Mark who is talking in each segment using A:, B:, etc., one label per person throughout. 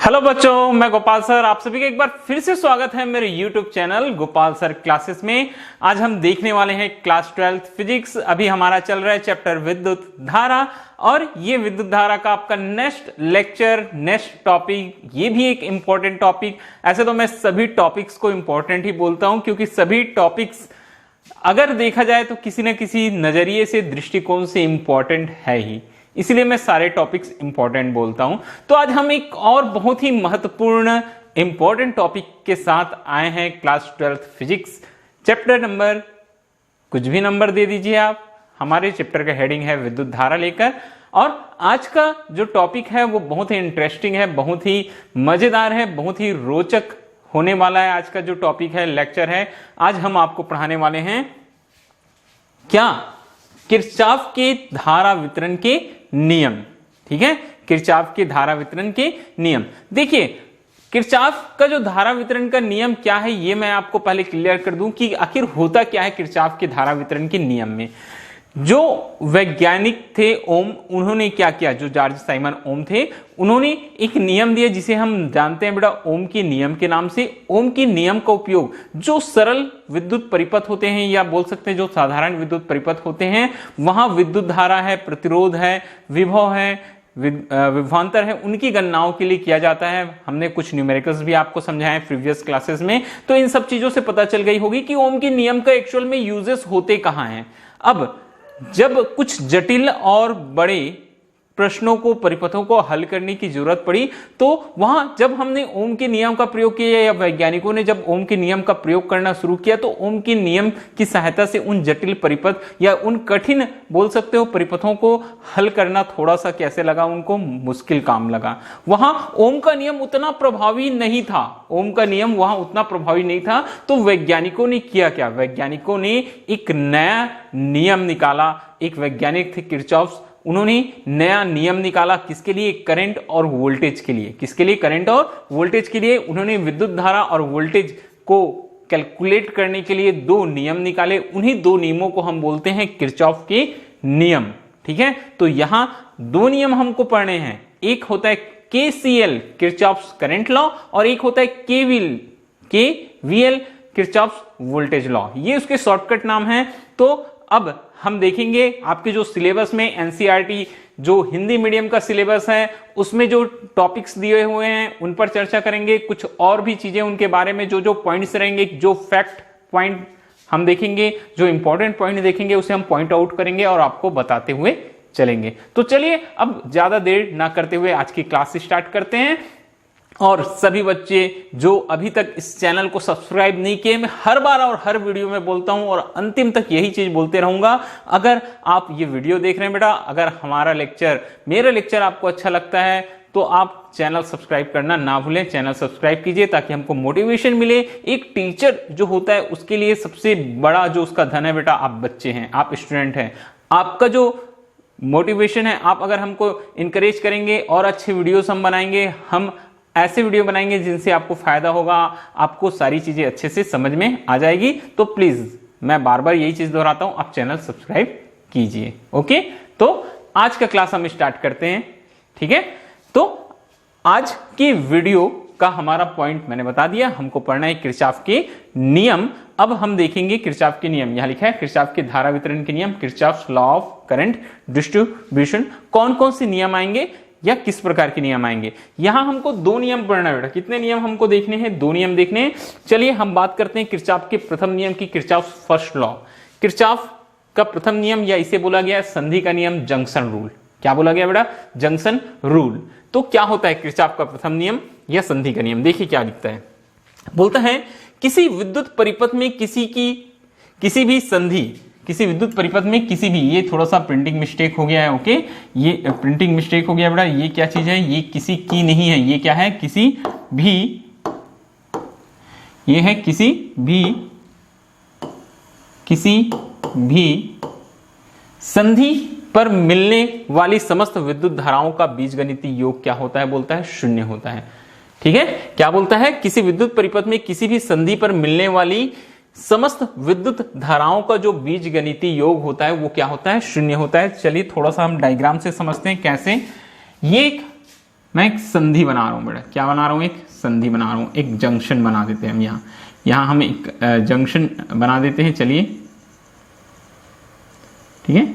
A: Hello बच्चों, मैं Gopal sir आप सभी का एक बार फिर से स्वागत है मेरे YouTube channel Gopal sir classes में। आज हम देखने वाले हैं क्लास 12th फिजिक्स। अभी हमारा चल रहा है चैप्टर विद्युत धारा और ये विद्युत धारा का आपका नेक्स्ट लेक्चर, नेक्स्ट टॉपिक, ये भी एक इंपॉर्टेंट टॉपिक। ऐसे तो मैं सभी टॉपिक्स को इंपॉर्टेंट ही बोलता हूं क्योंकि सभी टॉपिक्स अगर देखा जाए तो किसी न किसी नजरिए से, दृष्टिकोण से इंपॉर्टेंट है ही, इसलिए मैं सारे टॉपिक्स इंपॉर्टेंट बोलता हूं। तो आज हम एक और बहुत ही महत्वपूर्ण इंपॉर्टेंट टॉपिक के साथ आए हैं class 12th physics. Chapter number, कुछ भी नंबर दे दीजिए आप, हमारे चैप्टर का हेडिंग है विद्युत धारा लेकर। और आज का जो टॉपिक है वो बहुत ही इंटरेस्टिंग है, बहुत ही मजेदार है, बहुत ही रोचक होने वाला है। आज का जो टॉपिक है, लेक्चर है, आज हम आपको पढ़ाने वाले हैं क्या, किरचॉफ के धारा वितरण के नियम। ठीक है, किरचॉफ के धारा वितरण के नियम। देखिए, किरचॉफ का जो धारा वितरण का नियम क्या है ये मैं आपको पहले क्लियर कर दूं कि आखिर होता क्या है किरचॉफ के धारा वितरण के नियम में। जो वैज्ञानिक थे ओम, उन्होंने क्या किया, जो जॉर्ज साइमन ओम थे, उन्होंने एक नियम दिया जिसे हम जानते हैं बेटा ओम के नियम के नाम से। ओम के नियम का उपयोग जो सरल विद्युत परिपथ होते हैं या बोल सकते हैं जो साधारण विद्युत परिपथ होते हैं, वहां विद्युत धारा है, प्रतिरोध है, विभव है, विभवांतर है, उनकी गणनाओं के लिए किया जाता है। हमने कुछ न्यूमेरिकल्स भी आपको समझाए प्रीवियस क्लासेस में, तो इन सब चीजों से पता चल गई होगी कि ओम के नियम का एक्चुअल में यूजेस होते कहां हैं। अब जब कुछ जटिल और बड़े प्रश्नों को, परिपथों को हल करने की जरूरत पड़ी तो वहां जब हमने ओम के नियम का प्रयोग किया या वैज्ञानिकों ने जब ओम के नियम का प्रयोग करना शुरू किया तो ओम के नियम की सहायता से उन जटिल परिपथ या उन कठिन बोल सकते हो परिपथों को हल करना थोड़ा सा कैसे लगा, उनको मुश्किल काम लगा। वहां ओम का नियम उतना प्रभावी नहीं था, ओम का नियम वहां उतना प्रभावी नहीं था। तो वैज्ञानिकों ने किया क्या, वैज्ञानिकों ने एक नया नियम निकाला। एक वैज्ञानिक थे किरचॉफ, उन्होंने नया नियम निकाला किसके लिए, करंट और वोल्टेज के लिए। किसके लिए, करंट और वोल्टेज के लिए। उन्होंने विद्युत धारा और वोल्टेज को कैलकुलेट करने के लिए दो नियम निकाले। उन्हीं दो नियमों को हम बोलते हैं किरचॉफ के नियम। ठीक है, तो यहां दो नियम हमको पढ़ने हैं। एक होता है केसीएल, किरचॉफ्स करंट लॉ, और एक होता है केवीएल, किरचॉफ्स वोल्टेज लॉ। ये उसके शॉर्टकट नाम है। तो अब हम देखेंगे आपके जो सिलेबस में एनसीईआरटी जो हिंदी मीडियम का सिलेबस है उसमें जो टॉपिक्स दिए हुए हैं उन पर चर्चा करेंगे। कुछ और भी चीजें उनके बारे में जो पॉइंट्स रहेंगे, जो फैक्ट पॉइंट हम देखेंगे, जो इंपॉर्टेंट पॉइंट देखेंगे उसे हम पॉइंट आउट करेंगे और आपको बताते हुए चलेंगे। तो चलिए अब ज्यादा देर ना करते हुए आज की क्लास स्टार्ट करते हैं। और सभी बच्चे जो अभी तक इस चैनल को सब्सक्राइब नहीं किए, मैं हर बार और हर वीडियो में बोलता हूं और अंतिम तक यही चीज बोलते रहूंगा, अगर आप ये वीडियो देख रहे हैं बेटा, अगर हमारा लेक्चर, मेरा लेक्चर आपको अच्छा लगता है तो आप चैनल सब्सक्राइब करना ना भूलें। चैनल सब्सक्राइब कीजिए ताकि हमको मोटिवेशन मिले। एक टीचर जो होता है उसके लिए सबसे बड़ा जो उसका धन है बेटा, आप बच्चे हैं, आप स्टूडेंट हैं। आपका जो मोटिवेशन है, आप अगर हमको इंकरेज करेंगे और अच्छे वीडियोस हम बनाएंगे, हम ऐसे वीडियो बनाएंगे जिनसे आपको फायदा होगा, आपको सारी चीजें अच्छे से समझ में आ जाएगी। तो प्लीज मैं बार बार यही चीज दोहराता हूं, आप चैनल सब्सक्राइब कीजिए। ओके, तो आज का क्लास हम स्टार्ट करते हैं। ठीक है, तो आज की वीडियो का हमारा पॉइंट मैंने बता दिया, हमको पढ़ना है किरचॉफ के नियम। अब हम देखेंगे किरचॉफ के नियम, यहां लिखा है किरचॉफ के धारा वितरण के नियम, Kirchhoff law of current distribution. कौन कौन से नियम आएंगे या किस प्रकार के नियम आएंगे। यहां हमको दो नियम पढ़ना है बेटा। कितने नियम हमको देखने हैं, दो नियम देखने हैं। चलिए हम बात करते हैं किरचॉफ के प्रथम नियम की, किरचॉफ फर्स्ट लॉ। किरचॉफ का प्रथम नियम या इसे बोला गया संधि का नियम, जंक्शन रूल। क्या बोला गया बेटा, जंक्शन रूल। तो क्या होता है किरचॉफ का प्रथम नियम या संधि का नियम, देखिए क्या लिखता है। बोलता है किसी विद्युत परिपथ में किसी भी संधि, किसी विद्युत परिपथ में किसी भी, ये थोड़ा सा प्रिंटिंग मिस्टेक हो गया है। ओके, ये प्रिंटिंग मिस्टेक हो गया बेटा। ये क्या चीज है, ये किसी की नहीं है, ये क्या है, किसी भी, ये है किसी भी संधि पर मिलने वाली समस्त विद्युत धाराओं का बीजगणितीय योग क्या होता है, बोलता है शून्य होता है। ठीक है, क्या बोलता है, किसी विद्युत परिपथ में किसी भी संधि पर मिलने वाली समस्त विद्युत धाराओं का जो बीजगणितीय योग होता है वो क्या होता है, शून्य होता है। चलिए थोड़ा सा हम डायग्राम से समझते हैं कैसे। ये एक मैं एक संधि बना रहा हूं बेटा, क्या बना रहा हूं, एक संधि बना रहा हूं, एक जंक्शन बना देते हैं हम यहां हम एक जंक्शन बना देते हैं, चलिए ठीक है।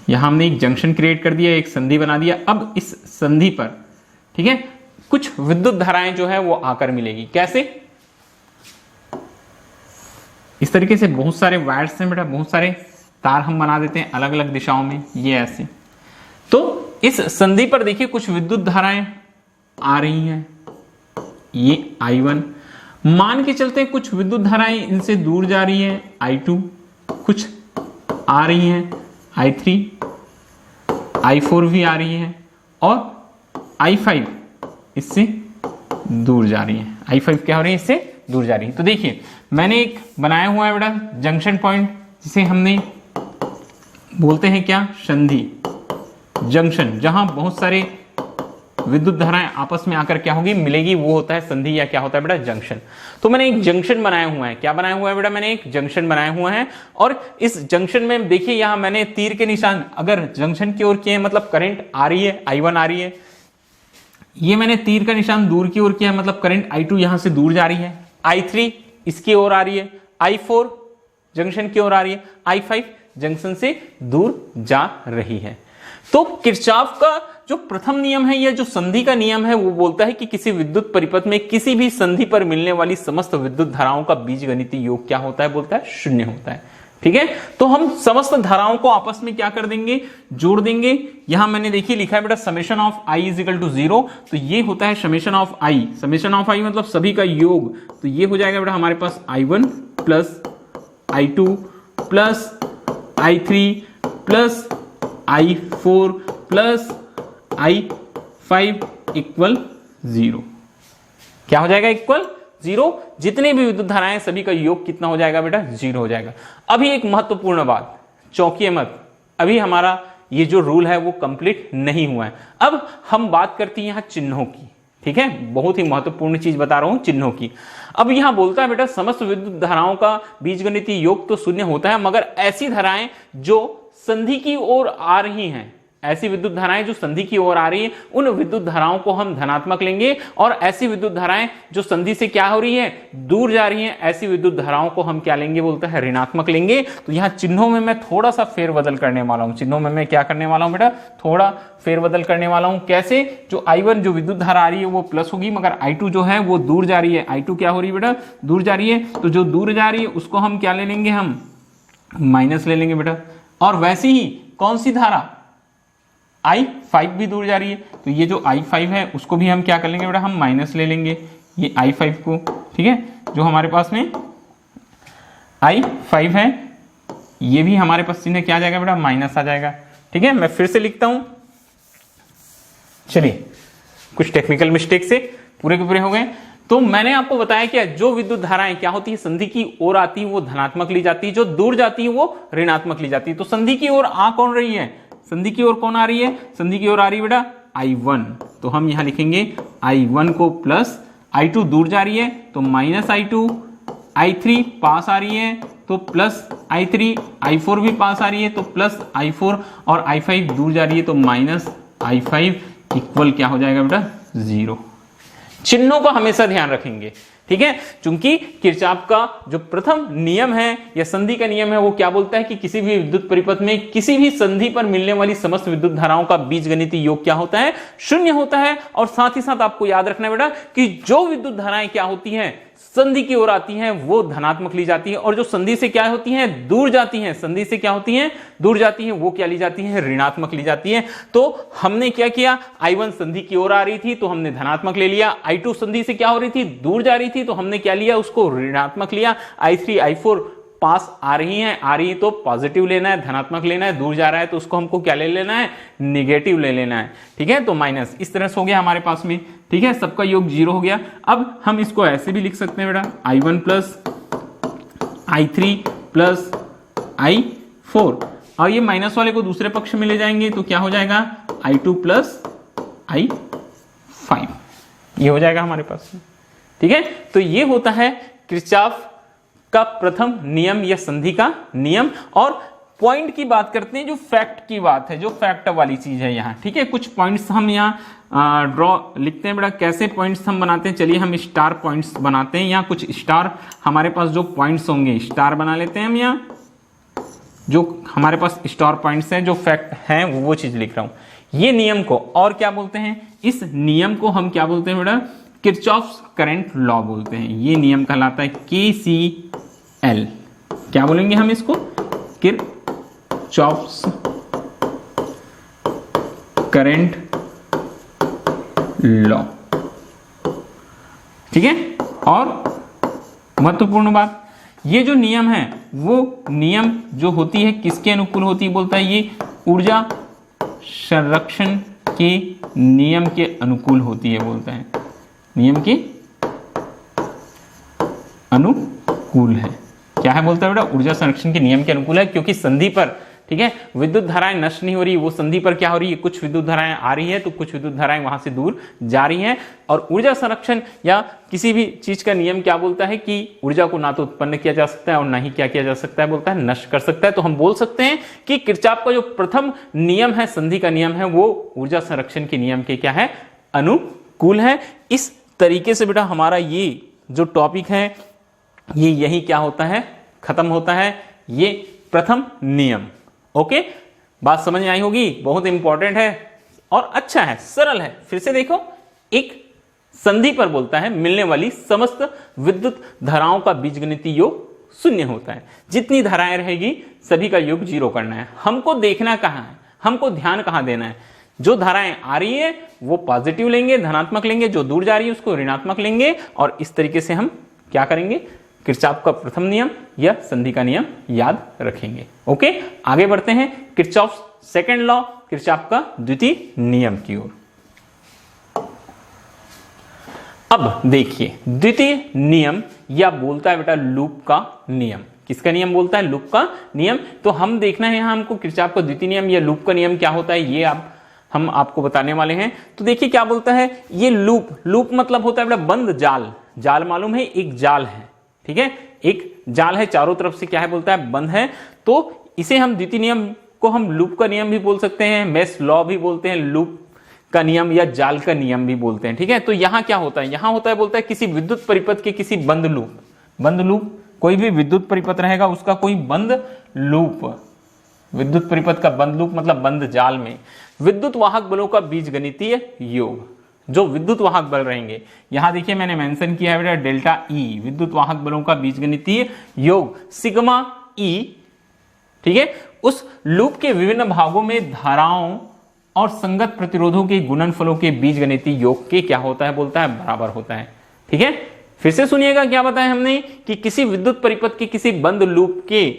A: यहां हमने एक जंक्शन क्रिएट कर दिया, एक संधि बना दिया। अब इस संधि पर ठीक है कुछ विद्युत धाराएं जो है वो आकर मिलेगी। कैसे? इस तरीके से बहुत सारे वायर्स हैं बेटा, बहुत सारे तार हम बना देते हैं अलग अलग दिशाओं में, ये ऐसे। तो इस संधि पर देखिए कुछ विद्युत धाराएं आ रही हैं, ये I1। मान के चलते हैं कुछ विद्युत धाराएं इनसे दूर जा रही हैं, I2। कुछ आ रही हैं I3, I4 भी आ रही है, और I5 इससे दूर जा रही है। I5 क्या हो रही है, इससे दूर जा रही है। तो देखिए मैंने एक बनाया हुआ है बेटा जंक्शन पॉइंट, जिसे हमने बोलते हैं क्या, संधि, जंक्शन, जहां बहुत सारे विद्युत धाराएं आपस में आकर क्या होगी, मिलेगी, वो होता है संधि, या क्या होता है बेटा, जंक्शन। तो मैंने एक जंक्शन बनाया हुआ है, क्या बनाया हुआ है बेटा, मैंने एक जंक्शन बनाया हुआ है। और इस जंक्शन में देखिए यहां मैंने तीर के निशान अगर जंक्शन की ओर किए हैं, मतलब करंट आ रही है, I1 आ रही है। ये मैंने तीर का निशान दूर की ओर किया है, मतलब करंट I2 यहां से दूर जा रही है, I3 इसकी ओर आ रही है, I4 जंक्शन की ओर आ रही है, I5 जंक्शन से दूर जा रही है। तो किरचॉफ का जो प्रथम नियम है, या जो संधि का नियम है, वो बोलता है कि किसी विद्युत परिपथ में किसी भी संधि पर मिलने वाली समस्त विद्युत धाराओं का बीजगणितीय योग क्या होता है, बोलता है शून्य होता है। ठीक है, तो हम समस्त धाराओं को आपस में क्या कर देंगे, जोड़ देंगे। यहां मैंने देखिए लिखा है बेटा summation of I is equal to 0, तो ये होता है summation of I। Summation of I मतलब सभी का योग, तो ये हो जाएगा बेटा हमारे पास I1 plus I2 plus I3 plus I4 plus I5 equal 0। क्या हो जाएगा, इक्वल 0। जितने भी विद्युत धाराएं सभी का योग कितना हो जाएगा बेटा, 0 हो जाएगा। अभी एक महत्वपूर्ण बात, चौंकिए मत, अभी हमारा ये जो रूल है वो कंप्लीट नहीं हुआ है। अब हम बात करते हैं यहां चिन्हों की। ठीक है, बहुत ही महत्वपूर्ण चीज बता रहा हूं, चिन्हों की। अब यहां बोलता है बेटा समस्त विद्युत धाराओं का बीजगणितीय योग तो शून्य होता है, मगर ऐसी धाराएं जो संधि की ओर आ रही हैं, ऐसी विद्युत धाराएं जो संधि की ओर आ रही हैं, उन विद्युत धाराओं को हम धनात्मक लेंगे, और ऐसी विद्युत धाराएं जो संधि से क्या हो रही है, दूर जा रही हैं, ऐसी विद्युत धाराओं को हम क्या लेंगे, बोलता है ऋणात्मक लेंगे। तो यहां चिन्हों में मैं थोड़ा सा फेरबदल करने वाला हूं। चिन्हों में मैं क्या करने वाला हूं बेटा, थोड़ा फेरबदल करने वाला हूं। कैसे? जो I1 जो विद्युत धारा आ रही है वो प्लस होगी, मगर I2 जो है वो दूर जा रही है। I2 क्या हो रही है बेटा, दूर जा रही है। तो जो दूर जा रही है उसको हम क्या ले लेंगे, हम माइनस ले लेंगे बेटा। और वैसे ही कौन सी धारा, I5 भी दूर जा रही है, तो ये जो I5 है उसको भी हम क्या कर लेंगे बेटा, हम माइनस ले लेंगे ये I5 को। ठीक है, जो हमारे पास में I5 है ये भी हमारे पास चिन्ह क्या आ जाएगा बेटा, माइनस आ जाएगा। ठीक है, मैं फिर से लिखता हूं, चलिए कुछ टेक्निकल मिस्टेक से पूरे के पूरे हो गए। तो मैंने आपको बताया कि जो विद्युत धाराएं क्या होती है, संधि की ओर आती है वो धनात्मक ली जाती है, जो दूर जाती है वो ऋणात्मक ली जाती है। तो संधि की ओर आ कौन रही है, संधि की ओर कौन आ रही है, संधि की ओर आ रही है बेटा I1। तो हम यहां लिखेंगे I1 को प्लस, I2 दूर जा रही है तो माइनस I2, I3 पास आ रही है तो प्लस I3, I4 भी पास आ रही है तो प्लस I4, और I5 दूर जा रही है तो माइनस I5 इक्वल क्या हो जाएगा बेटा, 0। चिन्हों का हमेशा ध्यान रखेंगे। ठीक है, क्योंकि किरचॉफ का जो प्रथम नियम है या संधि का नियम है वो क्या बोलता है कि किसी भी विद्युत परिपथ में किसी भी संधि पर मिलने वाली समस्त विद्युत धाराओं का बीजगणितीय योग क्या होता है, शून्य होता है। और साथ ही साथ आपको याद रखना है बेटा कि जो विद्युत धाराएं क्या होती हैं, संधि की ओर आती हैं वो धनात्मक ली जाती है, और जो संधि से क्या होती हैं, दूर जाती हैं, संधि से क्या होती हैं, दूर जाती हैं, वो क्या ली जाती है, ऋणात्मक ली जाती है। तो हमने क्या किया, I1 संधि की ओर आ रही थी तो हमने धनात्मक ले लिया, I2 संधि से क्या हो रही थी, दूर जा रही थी तो हमने क्या लिया, उसको ऋणात्मक लिया, I3 I4 पास आ रही है तो पॉजिटिव लेना है, धनात्मक लेना है, दूर जा रहा है तो उसको हमको क्या ले लेना है, निगेटिव ले लेना है। ठीक है, तो माइनस इस तरह से हो गया हमारे पास में। ठीक है, सबका योग 0 हो गया। अब हम इसको ऐसे भी लिख सकते हैं बेटा, I1 plus I3 plus I4, और ये माइनस वाले को दूसरे पक्ष में ले जाएंगे तो क्या हो जाएगा, I2 प्लस I5, ये हो जाएगा हमारे पास में। ठीक है, तो ये होता है किरचॉफ का प्रथम नियम या संधि का नियम। और पॉइंट की बात करते हैं, जो फैक्ट की बात है, जो फैक्ट वाली चीज है यहाँ, ठीक है। कुछ पॉइंट्स हम यहाँ ड्रॉ लिखते हैं बेटा। कैसे पॉइंट्स हम बनाते हैं, चलिए हम स्टार पॉइंट्स बनाते हैं, या कुछ स्टार हमारे पास जो पॉइंट्स होंगे स्टार बना लेते हैं हम यहाँ। जो हमारे पास स्टार पॉइंट्स हैं, जो फैक्ट हैं, वो चीज लिख रहा हूं। ये नियम को और क्या बोलते हैं, इस नियम को हम क्या बोलते हैं बेटा, किरचॉफ्स करंट लॉ बोलते हैं। ये नियम कहलाता है KCL। क्या बोलेंगे हम इसको, किरचॉफ्स करंट लॉ, ठीक है। और महत्वपूर्ण बात, ये जो नियम है वो नियम जो होती है किसके अनुकूल होती है, बोलता है ये ऊर्जा संरक्षण के नियम के अनुकूल होती है, बोलता है नियम के अनुकूल है। क्या है बोलता है बेटा, ऊर्जा संरक्षण के नियम के अनुकूल है, क्योंकि संधि पर, ठीक है, विद्युत धाराएं नष्ट नहीं हो रही, वो संधि पर क्या हो रही है, कुछ विद्युत धाराएं आ रही है तो कुछ विद्युत धाराएं वहां से दूर जा रही हैं। और ऊर्जा संरक्षण या किसी भी चीज का नियम क्या बोलता है कि ऊर्जा को ना तो उत्पन्न किया जा सकता है और ना ही क्या किया जा सकता है, बोलता है नष्ट कर सकता है। तो हम बोल सकते हैं कि किरचॉफ का जो प्रथम नियम है, संधि का नियम है, वो ऊर्जा संरक्षण के नियम के क्या है, अनुकूल है। इस तरीके से बेटा हमारा ये जो टॉपिक है ये यही क्या होता है, खत्म होता है, ये प्रथम नियम। ओके, बात समझ में आई होगी, बहुत इंपॉर्टेंट है और अच्छा है, सरल है। फिर से देखो, एक संधि पर बोलता है मिलने वाली समस्त विद्युत धाराओं का बीजगणितीय योग शून्य होता है। जितनी धाराएं रहेगी सभी का योग 0 करना है। हमको देखना कहां है, हमको ध्यान कहां देना है, जो धाराएं आ रही है वो पॉजिटिव लेंगे, धनात्मक लेंगे, जो दूर जा रही है उसको ऋणात्मक लेंगे, और इस तरीके से हम क्या करेंगे, किरचॉफ का प्रथम नियम या संधि का नियम याद रखेंगे। ओके, आगे बढ़ते हैं किरचॉफ सेकंड लॉ, किरचॉफ का द्वितीय नियम की ओर। अब देखिए, द्वितीय नियम या बोलता है बेटा लूप का नियम। किसका नियम बोलता है, लूप का नियम। तो हम देखना है यहां हमको किरचॉफ का द्वितीय नियम या लूप का नियम क्या होता है, ये हम आपको बताने वाले हैं। तो देखिए क्या बोलता है, ये लूप मतलब होता है बेटा बंद जाल। जाल मालूम है, एक जाल है, ठीक है, एक जाल है, चारों तरफ से क्या है बोलता है, बंद है। तो इसे हम द्वितीय नियम को हम लूप का नियम भी बोल सकते हैं, मेश लॉ भी बोलते हैं, लूप का नियम या जाल का नियम भी बोलते हैं, ठीक है। तो यहां क्या होता है, यहां होता है बोलता है किसी विद्युत परिपथ के किसी बंद लूप, कोई भी विद्युत परिपथ रहेगा उसका कोई बंद लूप, विद्युत परिपथ का बंद लूप मतलब बंद जाल में विद्युत वाहक बलों का बीजगणितीय योग, जो विद्युत वाहक बल रहेंगे, यहां देखिए मैंने मेंशन किया है बेटा डेल्टा ई, विद्युत वाहक बलों का बीजगणितीय योग सिग्मा ई, ठीक है। उस लूप के विभिन्न भागों में धाराओं और संगत प्रतिरोधों के गुणनफलों के बीजगणितीय योग के क्या होता है, बोलता है बराबर होता है, ठीक है। फिर से सुनिएगा क्या बताया हमने कि किसी विद्युत परिपथ के किसी बंद लूप के,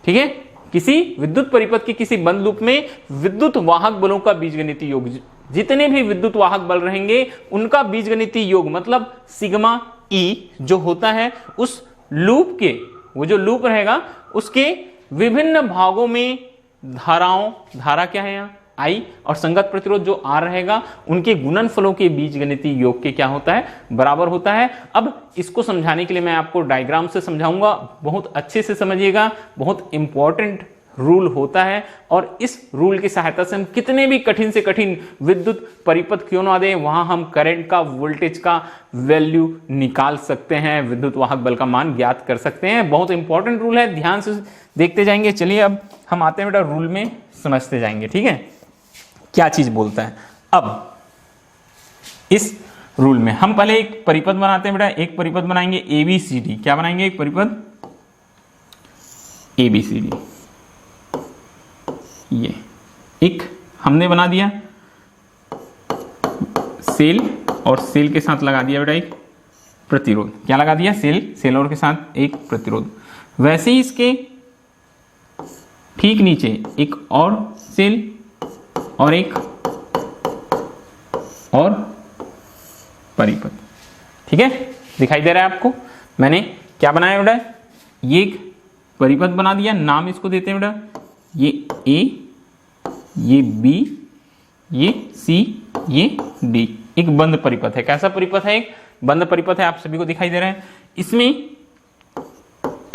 A: ठीक है, किसी विद्युत परिपथ के किसी बंद लूप में विद्युत वाहक बलों का बीजगणितीय योग, जितने भी विद्युत वाहक बल रहेंगे उनका बीजगणितीय योग मतलब सिग्मा ई जो होता है उस लूप के, वो जो लूप रहेगा उसके विभिन्न भागों में धारा क्या है यहाँ आई, और संगत प्रतिरोध जो आर रहेगा उनके गुणनफलों के बीजगणितीय योग के क्या होता है, बराबर होता है। अब इसको समझाने के लिए मैं आपको डायग्राम से समझाऊंगा, बहुत अच्छे से समझिएगा, बहुत इंपॉर्टेंट रूल होता है। और इस रूल की सहायता से हम कितने भी कठिन से कठिन विद्युत परिपथ क्यों ना दें, वहां हम करंट का, वोल्टेज का वैल्यू निकाल सकते हैं, विद्युत वाहक बल का मान ज्ञात कर सकते हैं। बहुत इंपॉर्टेंट रूल है, ध्यान से देखते जाएंगे। चलिए अब हम आते हैं बेटा रूल में, समझते जाएंगे, ठीक है, क्या चीज बोलता है। अब इस रूल में हम पहले एक परिपथ बनाते हैं बेटा, एक परिपथ बनाएंगे ABCD। क्या बनाएंगे, एक परिपथ ABCD, ये एक हमने बना दिया सेल, और सेल के साथ लगा दिया बेटा एक प्रतिरोध। क्या लगा दिया, सेल और के साथ एक प्रतिरोध। वैसे ही इसके ठीक नीचे एक और सेल और एक और परिपथ, ठीक है, दिखाई दे रहा है आपको। मैंने क्या बनाया बेटा, ये एक परिपथ बना दिया, नाम इसको देते हैं बेटा, ये A, ये B, ये C, ये D। एक बंद परिपथ है। कैसा परिपथ है, एक बंद परिपथ है, आप सभी को दिखाई दे रहा है। इसमें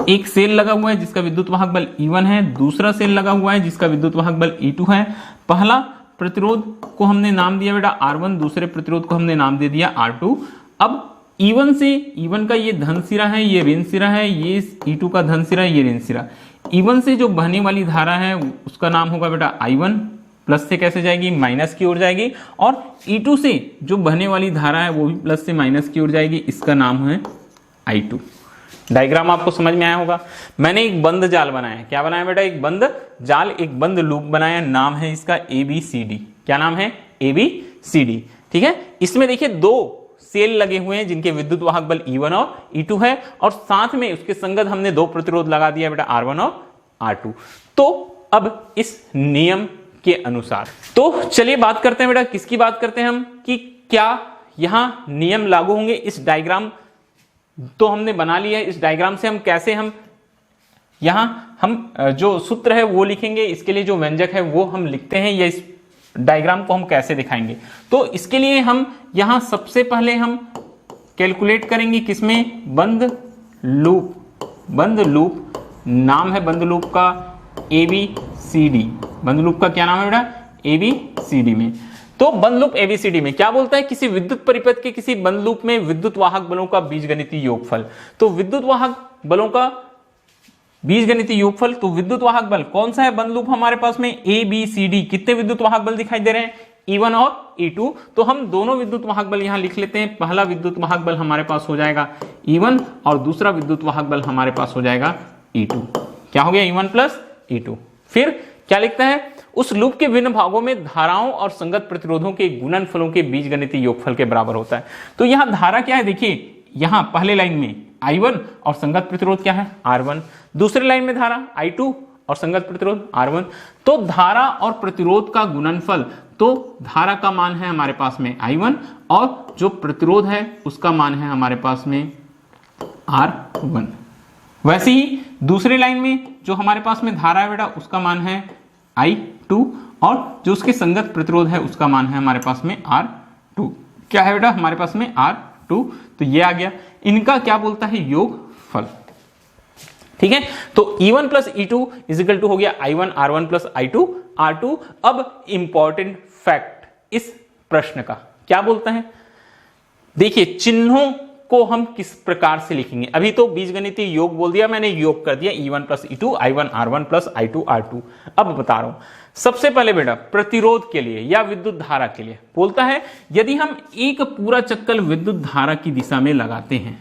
A: एक सेल लगा हुआ है जिसका विद्युत वाहक बल E1 है, दूसरा सेल लगा हुआ है जिसका विद्युत वाहक बल E2 है। पहला प्रतिरोध को हमने नाम दिया बेटा R1, दूसरे प्रतिरोध को हमने नाम दे दिया R2। अब E1 से, E1 का ये धन सिरा है, ये ऋण सिरा है, ये E2 का धन सिरा है, ये ऋण सिरा। E1 से जो बहने वाली धारा है उसका नाम होगा बेटा I1, प्लस से कैसे जाएगी, माइनस की ओर जाएगी, और E2 से जो बहने वाली धारा है वो भी प्लस से माइनस की ओर जाएगी, इसका नाम है I2। डायग्राम आपको समझ में आया होगा। मैंने एक बंद जाल बनाया है, क्या बनाया बेटा, एक बंद जाल, एक बंद लूप बनाया, नाम है इसका ABCD। क्या नाम है, ABCD, ठीक है। इसमें देखिए दो सेल लगे हुए हैं जिनके विद्युत वाहक बल E1 और E2 है, और साथ में उसके संगत हमने दो प्रतिरोध लगा दिया बेटा R1 और R2। तो अब इस नियम के अनुसार, तो चलिए बात करते हैं बेटा, किसकी बात करते हैं हम, कि क्या यहां नियम लागू होंगे। इस डायग्राम तो हमने बना लिया है, इस डायग्राम से हम कैसे, हम यहां हम जो सूत्र है वो लिखेंगे, इसके लिए जो व्यंजक है वो हम लिखते हैं, या इस डायग्राम को हम कैसे दिखाएंगे। तो इसके लिए हम यहां सबसे पहले हम कैलकुलेट करेंगे किसमें, बंद लूप नाम है बंद लूप का ABCD। बंद लूप का क्या नाम है बेटा, ABCD में। तो बंद लूप ABCD में क्या बोलता है, किसी विद्युत परिपथ के किसी बंद लूप में विद्युत वाहक बलों का बीजगणितीय योगफल। तो विद्युत वाहक बलों का बीजगणितीय योगफल, तो विद्युत वाहक बल कौन सा है बंद लूप हमारे पास में, ABCD। कितने विद्युत वाहक बल दिखाई दे रहे हैं, E1 और E2। तो हम दोनों विद्युत वाहक बल यहां लिख लेते हैं। पहला विद्युत वाहक बल हमारे पास हो जाएगा E1, और दूसरा विद्युत वाहक बल हमारे पास हो जाएगा E2। क्या हो गया, E1 प्लस E2। फिर क्या लिखता है, उस लूप के विभिन्न भागों में धाराओं और संगत प्रतिरोधों के गुणनफलों के बीजगणितीय योगफल के बराबर होता है। तो यहां धारा क्या है, देखिए यहां पहले लाइन में I1 और संगत प्रतिरोध क्या है, R1। दूसरी लाइन में धारा I2 और संगत प्रतिरोध R1। तो धारा और प्रतिरोध का गुणनफल, तो धारा का मान है हमारे पास में I1, और जो प्रतिरोध है उसका मान है हमारे पास में R1। वैसे ही दूसरी लाइन में जो हमारे पास में धारा है बेटा उसका मान है I2, और जो उसके संगत प्रतिरोध है उसका मान है हमारे पास में R2। क्या है बेटा हमारे पास में R2। तो ये आ गया, इनका क्या बोलता है, योगफल, ठीक है। तो E1 plus E2 is equal to हो गया I1 R1 plus I2 R2। अब इंपॉर्टेंट फैक्ट इस प्रश्न का क्या बोलता है, देखिए चिन्हों को हम किस प्रकार से लिखेंगे। अभी तो बीजगणितीय योग बोल दिया मैंने, योग कर दिया E1 plus E2 I1 R1 plus I2 R2। अब बता रहा हूं, सबसे पहले बेटा प्रतिरोध के लिए या विद्युत धारा के लिए बोलता है, यदि हम एक पूरा चक्कर विद्युत धारा की दिशा में लगाते हैं,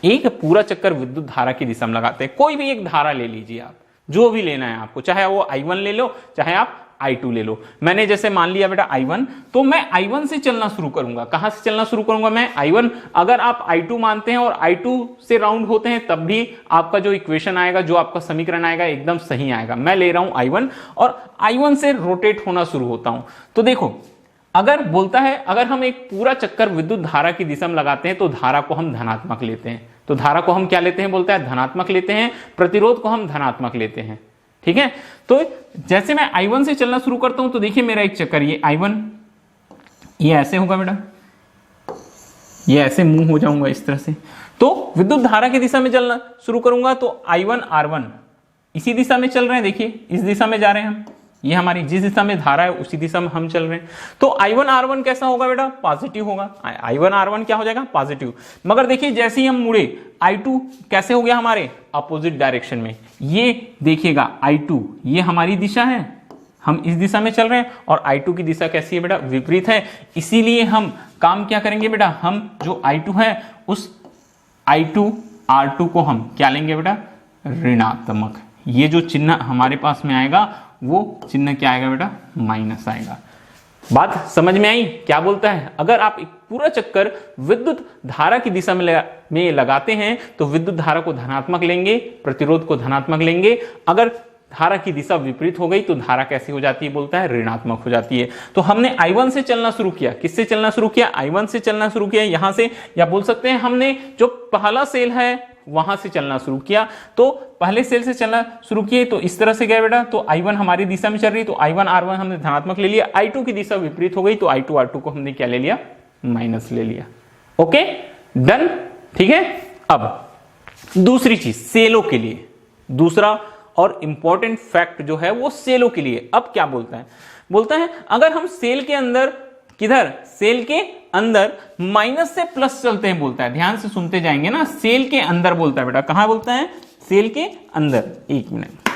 A: एक पूरा चक्कर विद्युत धारा की दिशा में लगाते हैं, कोई भी एक धारा ले लीजिए आप, जो भी लेना है आपको, चाहे वो I1 ले लो, चाहे आप I2 ले लो। मैंने जैसे मान लिया बेटा I1, तो मैं I1 से चलना शुरू करूंगा। कहां से चलना शुरू करूंगा मैं, I1। अगर आप I2 मानते हैं और I2 से राउंड होते हैं तब भी आपका जो इक्वेशन आएगा, जो आपका समीकरण आएगा एकदम सही आएगा। मैं ले रहा हूं I1 और I1 से रोटेट होना शुरू होता हूं। तो देखो, अगर बोलता है अगर हम एक पूरा चक्कर विद्युत धारा की दिशा में लगाते हैं तो धारा को हम धनात्मक लेते हैं। तो धारा को हम क्या लेते हैं, बोलता है धनात्मक लेते हैं, प्रतिरोध को हम धनात्मक लेते हैं, ठीक है। तो जैसे मैं I1 से चलना शुरू करता हूं तो देखिए मेरा एक चक्कर, ये I1 ये ऐसे होगा बेटा, ये ऐसे मूव हो जाऊंगा इस तरह से। तो विद्युत धारा की दिशा में चलना शुरू करूंगा तो I1 R1 इसी दिशा में चल रहे हैं, देखिए इस दिशा में जा रहे हैं हम, ये हमारी जिस दिशा में धारा है उसी दिशा में हम चल रहे हैं। तो I1 R1 कैसा होगा बेटा, पॉजिटिव होगा। I1 R1 क्या हो जाएगा, पॉजिटिव। मगर देखिए जैसे ही हम मुड़े I2 कैसे हो गया हमारे अपोजिट डायरेक्शन में। ये देखिएगा I2 ये हमारी दिशा है, हम इस दिशा में चल रहे हैं, और I2 की दिशा कैसी है बेटा, विपरीत है। इसीलिए हम काम क्या करेंगे बेटा, हम जो I2 है उस I2 R2 को हम क्या लेंगे बेटा, ऋणात्मक। ये जो चिन्ह हमारे पास में आएगा वो चिन्ह क्या आएगा बेटा, माइनस आएगा। बात समझ में आई, क्या बोलता है, अगर आप एक पूरा चक्कर विद्युत धारा की दिशा में लगाते हैं तो विद्युत धारा को धनात्मक लेंगे, प्रतिरोध को धनात्मक लेंगे। अगर धारा की दिशा विपरीत हो गई तो धारा कैसी हो जाती है, बोलता है ऋणात्मक हो जाती है। तो हमने I1 से चलना शुरू किया, किससे चलना शुरू किया, I1 से चलना शुरू किया यहां से, या बोल सकते हैं हमने जो पहला सेल है वहां से चलना शुरू किया। तो पहले सेल से चलना शुरू किए तो इस तरह से गए बेटा, तो I1 हमारी दिशा में चल रही, तो I1 R1 हमने धनात्मक ले लिया। I2 की दिशा विपरीत हो गई तो I2 R2 को हमने क्या ले लिया, माइनस ले लिया। ओके डन, ठीक है। अब दूसरी चीज सेलों के लिए, दूसरा और इंपॉर्टेंट फैक्ट जो है वो सेलों के लिए। अब क्या बोलता है, बोलता है अगर हम सेल के अंदर, किधर, सेल के अंदर माइनस से प्लस चलते हैं, बोलता है, ध्यान से सुनते जाएंगे ना, सेल के अंदर बोलता है बेटा, कहां बोलता है, सेल के अंदर, एक मिनट,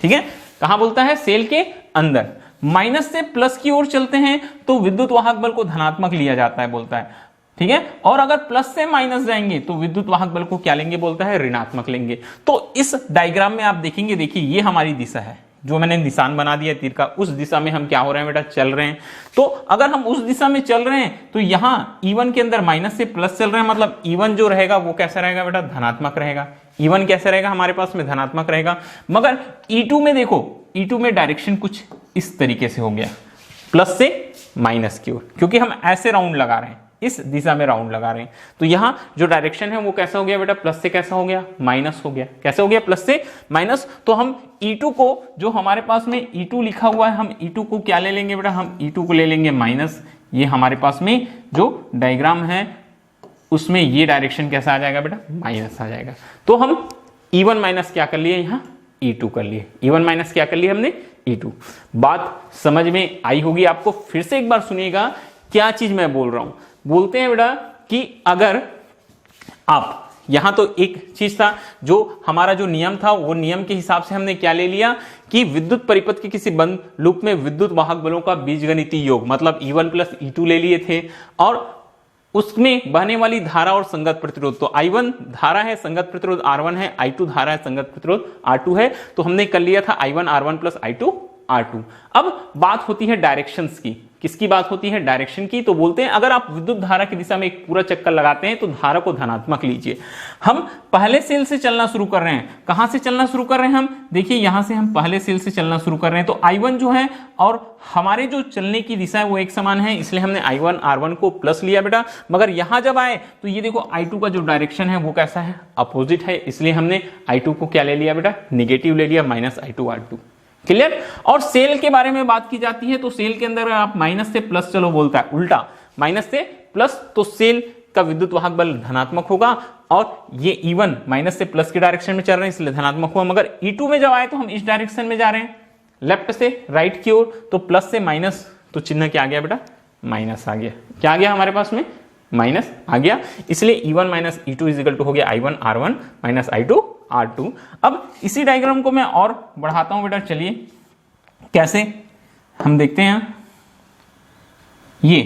A: ठीक है, कहां बोलता है, सेल के अंदर माइनस से प्लस की ओर चलते हैं तो विद्युत वाहक बल को धनात्मक लिया जाता है, बोलता है, ठीक है, और अगर प्लस से माइनस जाएंगे तो विद्युत वाहक बल को क्या लेंगे, बोलता है, ऋणात्मक लेंगे। तो इस डायग्राम में आप देखेंगे, देखिए ये हमारी दिशा है, जो मैंने निशान बना दिया तीर का, उस दिशा में हम क्या हो रहे हैं बेटा, चल रहे हैं। तो अगर हम उस दिशा में चल रहे हैं तो यहां E1 के अंदर माइनस से प्लस चल रहे हैं, मतलब E1 जो रहेगा वो कैसा रहेगा बेटा, धनात्मक रहेगा। E1 कैसे रहेगा हमारे पास में, धनात्मक रहेगा। मगर E2 में देखो, E2 में डायरेक्शन कुछ इस तरीके से हो गया, प्लस से माइनस की ओर, क्योंकि हम ऐसे राउंड लगा रहे हैं, इस दिशा में राउंड लगा रहे हैं, तो यहां जो डायरेक्शन है वो कैसा हो गया बेटा, प्लस से कैसा हो गया, माइनस हो गया। कैसे हो गया, प्लस से माइनस। तो हम E2 को, जो हमारे पास में E2 लिखा हुआ है, हम E2 को क्या ले लेंगे बेटा, हम E2 को ले लेंगे माइनस। ये हमारे पास में जो डायग्राम है उसमें ये डायरेक्शन कैसा आ जाएगा बेटा, माइनस आ जाएगा। तो हम E1 माइनस क्या कर लिए, यहां E2 कर लिए, E1 माइनस क्या कर लिए हमने, E2। बात समझ में आई होगी आपको, फिर से एक बार सुनिएगा क्या चीज मैं बोल रहा हूं। बोलते हैं बेटा कि अगर आप, यहां तो एक चीज था, जो हमारा जो नियम था वो नियम के हिसाब से हमने क्या ले लिया कि विद्युत परिपथ के किसी बंद लूप में विद्युत वाहक बलों का बीजगणितीय योग, मतलब E1 प्लस E2 ले लिए थे, और उसमें बहने वाली धारा और संगत प्रतिरोध, तो I1 धारा है, संगत प्रतिरोध R1 है, I2 धारा है, संगत प्रतिरोध R2 है, तो हमने कर लिया था I1 R1 plus I2 R2। अब बात होती है डायरेक्शंस की, किसकी बात होती है, डायरेक्शन की। तो बोलते हैं अगर आप विद्युत धारा की दिशा में एक पूरा चक्कर लगाते हैं तो धारा को धनात्मक लीजिए। हम पहले सेल से चलना शुरू कर रहे हैं, कहां से चलना शुरू कर रहे हैं हम, देखिए यहां से हम पहले सेल से चलना शुरू कर रहे हैं, तो I1 जो है और हमारे जो चलने की दिशा है वो एक समान है, इसलिए हमने I1 R1 को प्लस लिया बेटा। मगर यहां जब आए तो ये देखो I2 का जो डायरेक्शन है वो कैसा है, अपोजिट है, इसलिए हमने I2 को क्या ले लिया बेटा, निगेटिव ले लिया, माइनस I2 R2। क्लियर। और सेल के बारे में बात की जाती है तो सेल के अंदर आप माइनस से प्लस चलो, बोलता है उल्टा, माइनस से प्लस, तो सेल का विद्युत वाहक बल धनात्मक होगा, और ये E1 माइनस से प्लस के डायरेक्शन में चल रहे हैं इसलिए धनात्मक हुआ। मगर E2 में जब आए तो हम इस डायरेक्शन में जा रहे हैं, लेफ्ट से राइट की ओर, तो प्लस से माइनस, तो चिन्ह क्या आ गया बेटा, माइनस आ गया। क्या आ गया हमारे पास में, माइनस आ गया, इसलिए E1 minus E2 is equal to हो गया I1 R1 minus I2 R2। अब इसी डायग्राम को मैं और बढ़ाता हूं बेटा, चलिए कैसे हम देखते हैं। ये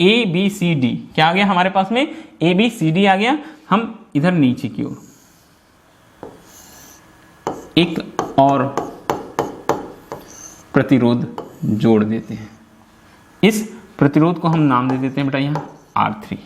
A: ABCD क्या आ गया हमारे पास में, ABCD आ गया। हम इधर नीचे की ओर एक और प्रतिरोध जोड़ देते हैं, इस प्रतिरोध को हम नाम दे देते हैं बेटा यहां R3।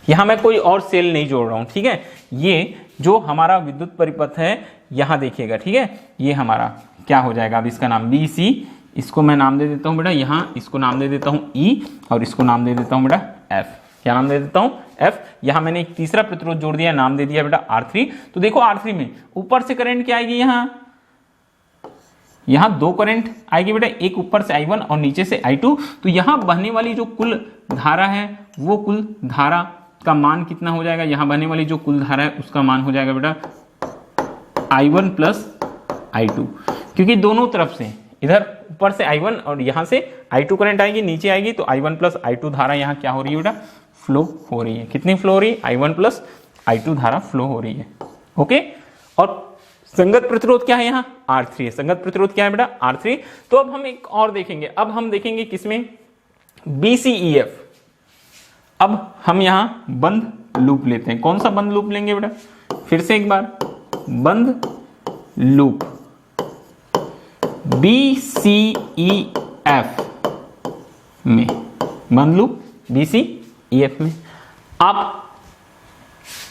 A: यहां मैं कोई और सेल नहीं जोड़ रहा हूं, ठीक है। ये जो हमारा विद्युत परिपथ है यहां देखिएगा, ठीक है, ये हमारा क्या हो जाएगा, अब इसका नाम BC, इसको मैं नाम दे देता हूं बेटा यहां, इसको नाम दे देता हूं E, और इसको नाम दे देता हूं बेटा F। क्या नाम दे देता हूं, F। यहां मैंने एक तीसरा प्रतिरोध जोड़ दिया, नाम दे दिया बेटा R3। तो देखो R3 में ऊपर से करंट क्या आएगी, यहां दो करंट आएगी बेटा, एक ऊपर से I1 और नीचे से I2। तो यहां बहने वाली जो कुल धारा है वो कुल धारा का मान कितना हो जाएगा, यहां बहने वाली जो कुल धारा है उसका मान हो जाएगा बेटा I1 प्लस I2, क्योंकि दोनों तरफ से, इधर ऊपर से I1 और यहां से I2 करंट आएगी, नीचे आएगी, तो I1 प्लस I2 धारा यहां क्या हो रही है बेटा, फ्लो हो रही है। कितनी फ्लो हो रही है, I1 प्लस I2 धारा फ्लो हो रही है। ओके। और संगत प्रतिरोध क्या है, यहाँ R3 है। संगत प्रतिरोध क्या है बेटा, R3। तो अब हम एक और देखेंगे, अब हम देखेंगे किसमें, BCEF। अब हम यहां बंद लूप लेते हैं। कौन सा बंद लूप लेंगे बेटा, फिर से एक बार, बंद लूप BCEF में, बंद लूप BCEF में। आप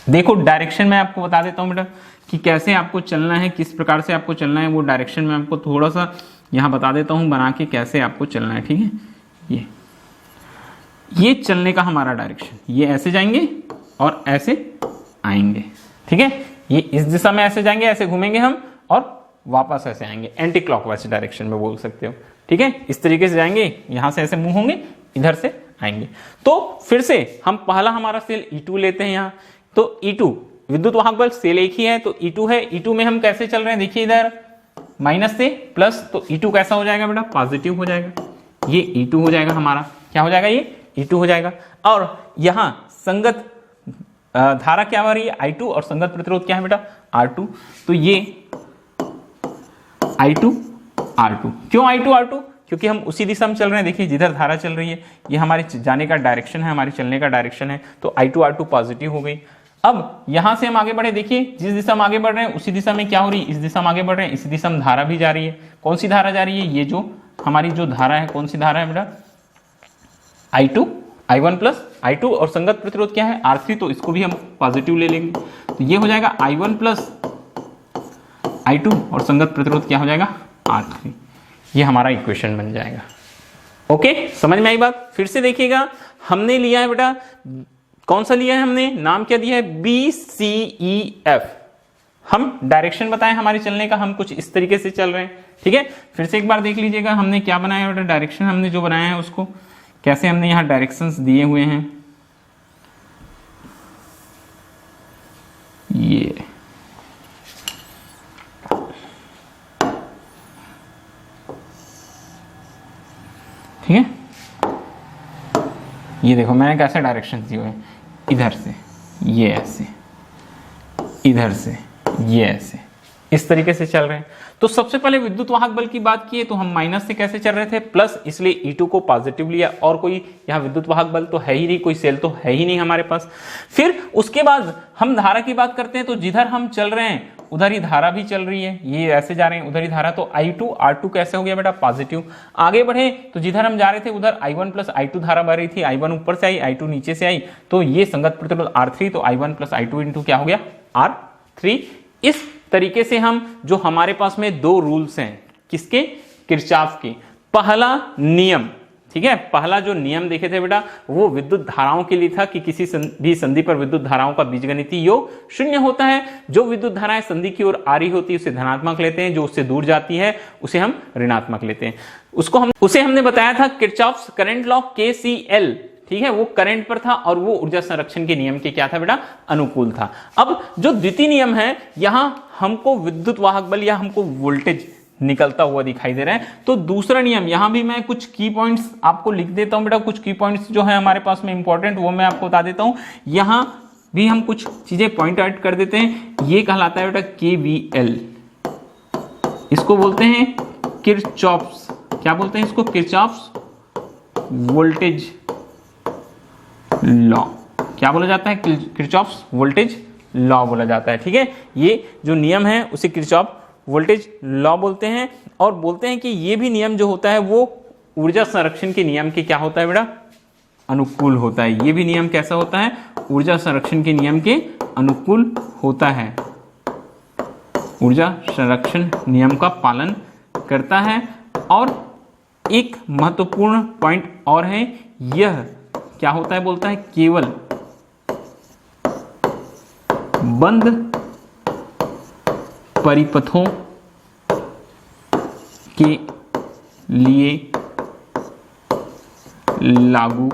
A: देखो डायरेक्शन में आपको बता देता हूं बेटा कि कैसे आपको चलना है, किस प्रकार से आपको चलना है, वो डायरेक्शन में आपको थोड़ा सा यहां बता देता हूं बना के कैसे आपको चलना है, ठीक है। ये चलने का हमारा डायरेक्शन, ये ऐसे जाएंगे और ऐसे आएंगे, ठीक है। ये इस दिशा में ऐसे जाएंगे, ऐसे घूमेंगे हम, और वापस ऐसे आएंगे, एंटी क्लॉकवाइज डायरेक्शन में बोल सकते हो, ठीक है। इस तरीके से जाएंगे, यहां से ऐसे मूव होंगे, इधर से आएंगे। तो फिर से हम पहला हमारा सेल E2 लेते हैं यहां, तो E2 विद्युत वाहक बल सेल एक ही है तो E2 है। E2 में हम कैसे चल रहे हैं, देखिए इधर माइनस से प्लस, तो E2 कैसा हो जाएगा बेटा, पॉजिटिव हो जाएगा। ये E2 हो जाएगा हमारा, क्या हो जाएगा, ये E2 हो जाएगा। और यहां संगत धारा क्या हो रही है, I2, और संगत प्रतिरोध क्या है बेटा, R2। तो ये I2 R2, क्यों I2 R2, क्योंकि हम उसी दिशा में चल रहे हैं। देखिए जिधर धारा चल रही है ये हमारे जाने का डायरेक्शन है, हमारे चलने का डायरेक्शन है, तो I2 R2 पॉजिटिव हो गई। अब यहां से हम आगे बढ़े, देखिए जिस दिशा में आगे बढ़ रहे हैं उसी दिशा में क्या हो रही है, इस दिशा में आगे बढ़ रहे हैं, इस दिशा में धारा भी जा रही है। कौन सी धारा जा रही है, ये जो हमारी जो धारा है, कौन सी धारा है बेटा, I2 I1 प्लस I2, और संगत प्रतिरोध क्या है, R3, तो इसको भी हम पॉजिटिव ले लेंगे। तो ये हो जाएगा I1 प्लस I2, और संगत प्रतिरोध क्या हो जाएगा, R3। ये हमारा इक्वेशन बन जाएगा। ओके, समझ में आई बात। फिर से देखिएगा, हमने लिया है बेटा, कौन सा लिया है हमने, नाम क्या दिया है, BCEF। हम डायरेक्शन बताएं हमारे चलने का, हम कुछ इस तरीके से चल रहे हैं, ठीक है। फिर से एक बार देख लीजिएगा हमने क्या बनाया बेटा, डायरेक्शन हमने जो बनाया है उसको कैसे हमने यहां डायरेक्शंस दिए हुए हैं, ये ठीक है। ये देखो मैंने कैसे डायरेक्शन दिए हुए हैं, इधर से ये ऐसे, इधर से ये ऐसे, इस तरीके से चल रहे हैं। तो सबसे पहले विद्युत वाहक बल की बात की तो हम माइनस से कैसे चल रहे थे, प्लस, इसलिए E2 को पॉजिटिव लिया, और कोई यहाँ विद्युत वाहक बल तो है ही नहीं, कोई सेल तो है ही नहीं हमारे पास। फिर उसके बाद हम धारा की बात करते हैं, तो जिधर हम चल रहे हैं उधर ही धारा भी चल रही है, ये ऐसे जा रहे हैं उधर ही धारा, तो I2 R2 कैसे हो गया बेटा, पॉजिटिव। आगे बढ़े तो जिधर हम जा रहे थे उधर I1 प्लस I2 धारा बह रही थी, I1 ऊपर से आई, I2 नीचे से आई, तो ये संगत प्रतिरोध R3, तो I1 प्लस I2 इंटू क्या हो गया, R3। इस तरीके से हम, जो हमारे पास में दो रूल्स हैं, किसके, किरचॉफ के। पहला नियम, ठीक है, पहला जो नियम देखे थे बेटा वो विद्युत धाराओं के लिए था कि किसी भी संधि पर विद्युत धाराओं का बीजगणितीय योग शून्य होता है। जो विद्युत धाराएं संधि की ओर आ रही होती है उसे धनात्मक लेते हैं, जो उससे दूर जाती है उसे हम ऋणात्मक लेते हैं। उसे हमने बताया था किरचॉफ्स करंट लॉ KCL, ठीक है, वो करंट पर था और वो ऊर्जा संरक्षण के नियम के क्या था बेटा, अनुकूल था। अब जो द्वितीय नियम है, यहां हमको विद्युत वाहक बल या हमको वोल्टेज निकलता हुआ दिखाई दे रहा है, तो दूसरा नियम, यहां भी मैं कुछ की पॉइंट्स आपको लिख देता हूं बेटा, कुछ की पॉइंट्स जो है हमारे पास में इंपॉर्टेंट वो मैं आपको बता देता हूं। यहां भी हम कुछ चीजें पॉइंट आउट कर देते हैं। ये कहलाता है बेटा KVL, इसको बोलते हैं किरचॉफ्स, क्या बोलते हैं इसको, किरचॉफ्स वोल्टेज लॉ, क्या बोला जाता है, किरचॉफ्स वोल्टेज लॉ बोला जाता है, ठीक है। ये जो नियम है उसे किरचॉफ वोल्टेज लॉ बोलते हैं, और बोलते हैं कि ये भी नियम जो होता है वो ऊर्जा संरक्षण के नियम के क्या होता है बेटा, अनुकूल होता है। ये भी नियम कैसा होता है, ऊर्जा संरक्षण के नियम के अनुकूल होता है, ऊर्जा संरक्षण नियम का पालन करता है। और एक महत्वपूर्ण पॉइंट और है, यह क्या होता है, बोलता है केवल बंद परिपथों के लिए लागू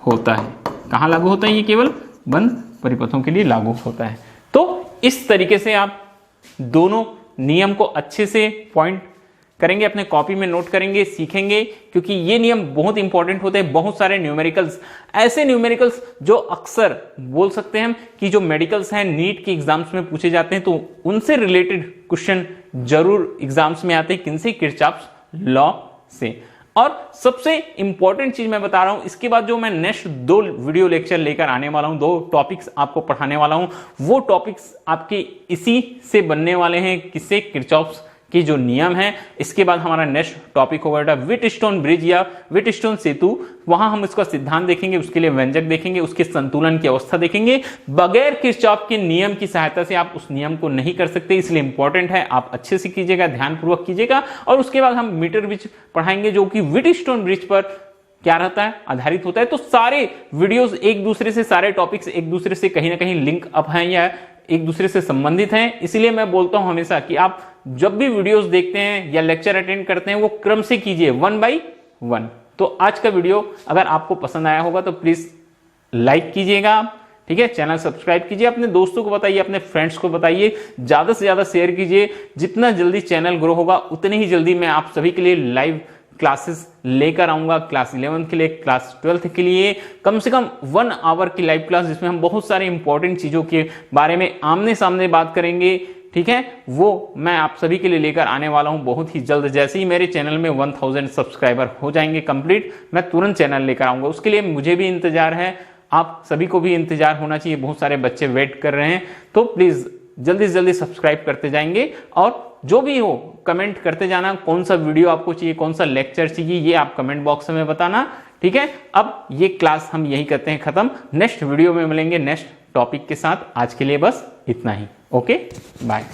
A: होता है। कहां लागू होता है, ये केवल बंद परिपथों के लिए लागू होता है। तो इस तरीके से आप दोनों नियम को अच्छे से पॉइंट करेंगे, अपने कॉपी में नोट करेंगे, सीखेंगे, क्योंकि ये नियम बहुत इंपॉर्टेंट होते हैं। बहुत सारे न्यूमेरिकल्स, ऐसे न्यूमेरिकल्स जो अक्सर बोल सकते हैं हम कि जो मेडिकल्स हैं नीट के एग्जाम्स में पूछे जाते हैं, तो उनसे रिलेटेड क्वेश्चन जरूर एग्जाम्स में आते हैं, किनसे, किरचॉफ्स लॉ से। और सबसे इंपॉर्टेंट चीज मैं बता रहा हूं, इसके बाद जो मैं नेक्स्ट 2 वीडियो लेक्चर लेकर आने वाला हूं, 2 टॉपिक्स आपको पढ़ाने वाला हूं, वो टॉपिक्स आपके इसी से बनने वाले हैं, किससे, किरचॉफ्स की जो नियम है। इसके बाद हमारा नेक्स्ट टॉपिक होगा व्हीटस्टोन ब्रिज या व्हीटस्टोन सेतु, वहां हम इसका सिद्धांत देखेंगे, उसके लिए व्यंजक देखेंगे, उसके संतुलन की अवस्था देखेंगे। बगैर किरचॉफ के नियम की सहायता से आप उस नियम को नहीं कर सकते, इसलिए इंपॉर्टेंट है, आप अच्छे से कीजिएगा, ध्यानपूर्वक कीजिएगा। और उसके बाद हम मीटर ब्रिज पढ़ाएंगे, जो कि व्हीटस्टोन ब्रिज पर क्या रहता है, आधारित होता है। तो सारे वीडियोस एक दूसरे से, सारे टॉपिक्स एक दूसरे से कहीं ना कहीं लिंक अप हैं या एक दूसरे से संबंधित हैं। इसलिए मैं बोलता हूं हमेशा कि आप जब भी वीडियोस देखते हैं या लेक्चर अटेंड करते हैं, वो क्रम से कीजिए, 1 by 1। तो आज का वीडियो अगर आपको पसंद आया होगा तो प्लीज लाइक कीजिएगा, ठीक है, चैनल सब्सक्राइब कीजिए, अपने दोस्तों को बताइए, अपने फ्रेंड्स को बताइए, ज्यादा से ज्यादा शेयर कीजिए। जितना जल्दी चैनल ग्रो होगा उतने ही जल्दी मैं आप सभी के लिए लाइव क्लासेस लेकर आऊंगा। क्लास 11 के लिए, क्लास 12 के लिए कम से कम 1 आवर की लाइव क्लास, जिसमें हम बहुत सारे इंपॉर्टेंट चीजों के बारे में आमने सामने बात करेंगे, ठीक है, वो मैं आप सभी के लिए लेकर आने वाला हूं बहुत ही जल्द। जैसे ही मेरे चैनल में 1000 सब्सक्राइबर हो जाएंगे कंप्लीट, मैं तुरंत चैनल लेकर आऊंगा। उसके लिए मुझे भी इंतजार है, आप सभी को भी इंतजार होना चाहिए, बहुत सारे बच्चे वेट कर रहे हैं। तो प्लीज जल्दी से जल्दी सब्सक्राइब करते जाएंगे और जो भी हो कमेंट करते जाना, कौन सा वीडियो आपको चाहिए, कौन सा लेक्चर चाहिए, ये आप कमेंट बॉक्स में बताना, ठीक है। अब ये क्लास हम यही करते हैं खत्म, नेक्स्ट वीडियो में मिलेंगे नेक्स्ट टॉपिक के साथ। आज के लिए बस इतना ही, ओके, बाय।